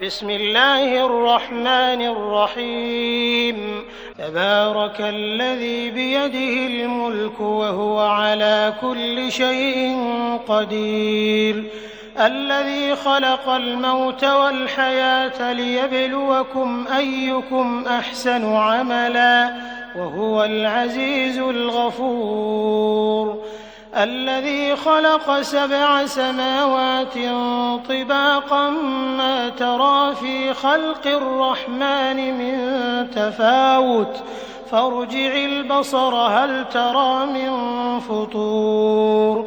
بسم الله الرحمن الرحيم تبارك الذي بيده الملك وهو على كل شيء قدير الذي خلق الموت والحياة ليبلوكم أيكم أحسن عملا وهو العزيز الغفور الذي خلق 7 سماوات طباقا ما ترى في خلق الرحمن من تفاوت فارجع البصر هل ترى من فطور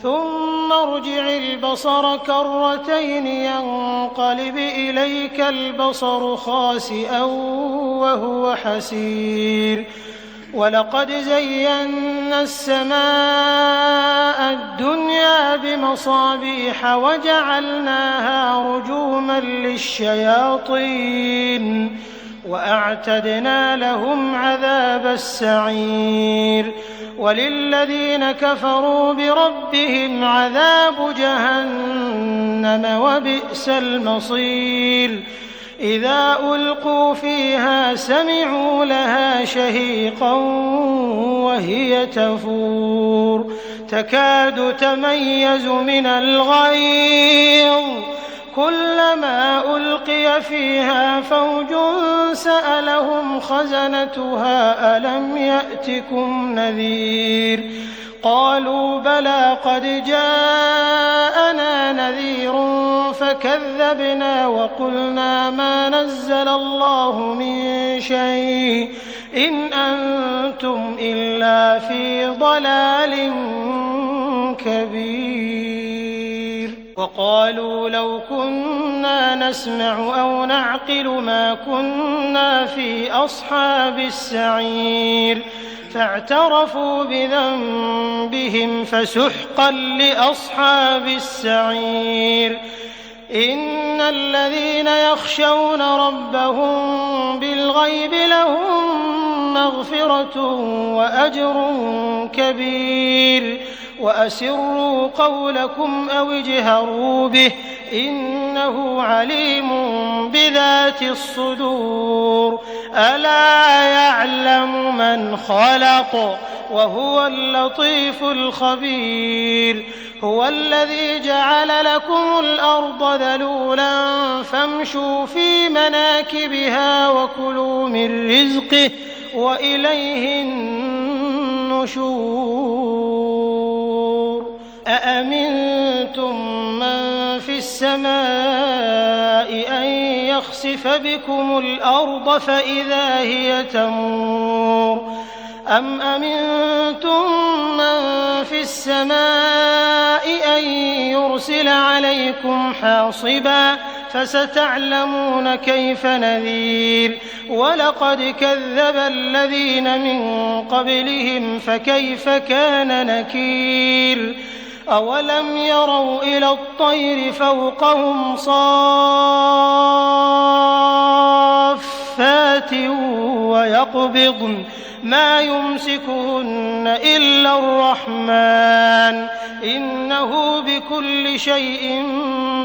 ثم ارجع البصر كرتين ينقلب إليك البصر خاسئا وهو حسير ولقد زينا السماء الدنيا بمصابيح وجعلناها رجوما للشياطين وأعتدنا لهم عذاب السعير وللذين كفروا بربهم عذاب جهنم وبئس المصير إذا ألقوا فيها سمعوا لها شهيقا وهي تفور تكاد تميز من الغيظ كلما ألقي فيها فوج سألهم خزنتها ألم يأتكم نذير قالوا بلى قد جاءنا نذير فكذبنا وقلنا ما نزل الله من شيء إن أنتم إلا في ضلال كبير وقالوا لو كنا نسمع أو نعقل ما كنا في أصحاب السعير فاعترفوا بذنبهم فسحقا لأصحاب السعير إن الذين يخشون ربهم بالغيب لهم مغفرة وأجر كبير وأسروا قولكم أو اجهروا به إنه عليم بذات الصدور ألا يعلم من خلق وهو اللطيف الخبير هو الذي جعل لكم الأرض ذلولا فامشوا في مناكبها وكلوا من رزقه وإليه النشور أأمنتم من في السماء أن يخسف بكم الأرض فإذا هي تمور أم أمنتم من في السماء أن يرسل عليكم حاصبا فستعلمون كيف نذير ولقد كذب الذين من قبلهم فكيف كان نكير أولم يروا إلى الطير فوقهم صافات ويقبضن ما يمسكهن إلا الرحمن إنه بكل شيء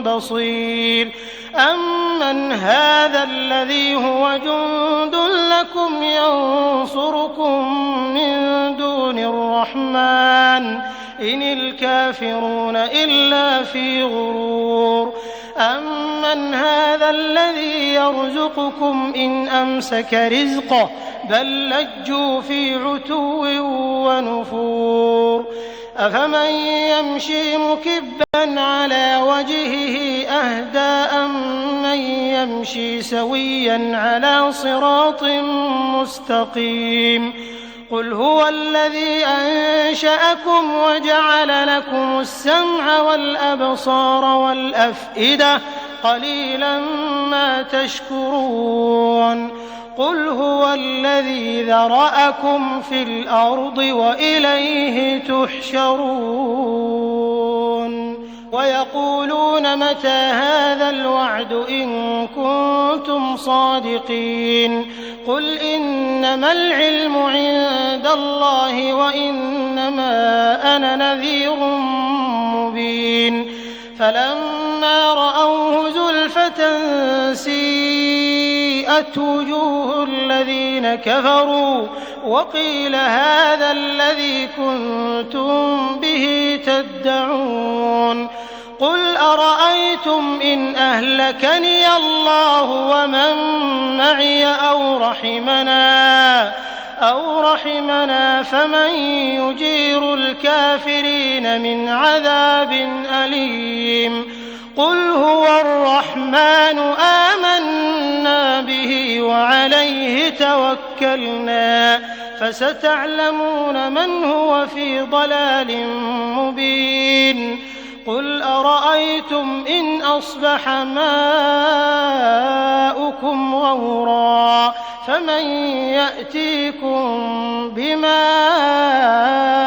بصير أمن هذا الذي هو جند لكم ينصركم من دون الرحمن إن الكافرون إلا في غرور أمن هذا الذي يرزقكم إن أمسك رزقه بل لجوا في عتو ونفور أفمن يمشي مكبا على وجهه أهدى أمن يمشي سويا على صراط مستقيم قل هو الذي أنشأكم وجعل لكم السمع والأبصار والأفئدة قليلا ما تشكرون قل هو الذي ذرأكم في الأرض وإليه تحشرون ويقولون متى هذا الوعد إن كنتم صادقين قل إنما العلم عند الله وإنما أنا نذير مبين فلما رأوه زلفة سيئت وجوه الذين كفروا وقيل هذا الذي كنتم به تدعون قل أرأيتم إن أهلكني الله ومن معي أو رحمنا فمن يجير الكافرين من عذاب أليم قل هو الرحمن آمنا به وعليه توكلنا فستعلمون من هو في ضلال مبين قل أرأيتم إن أصبح ماؤكم غورا فمن يأتيكم بماء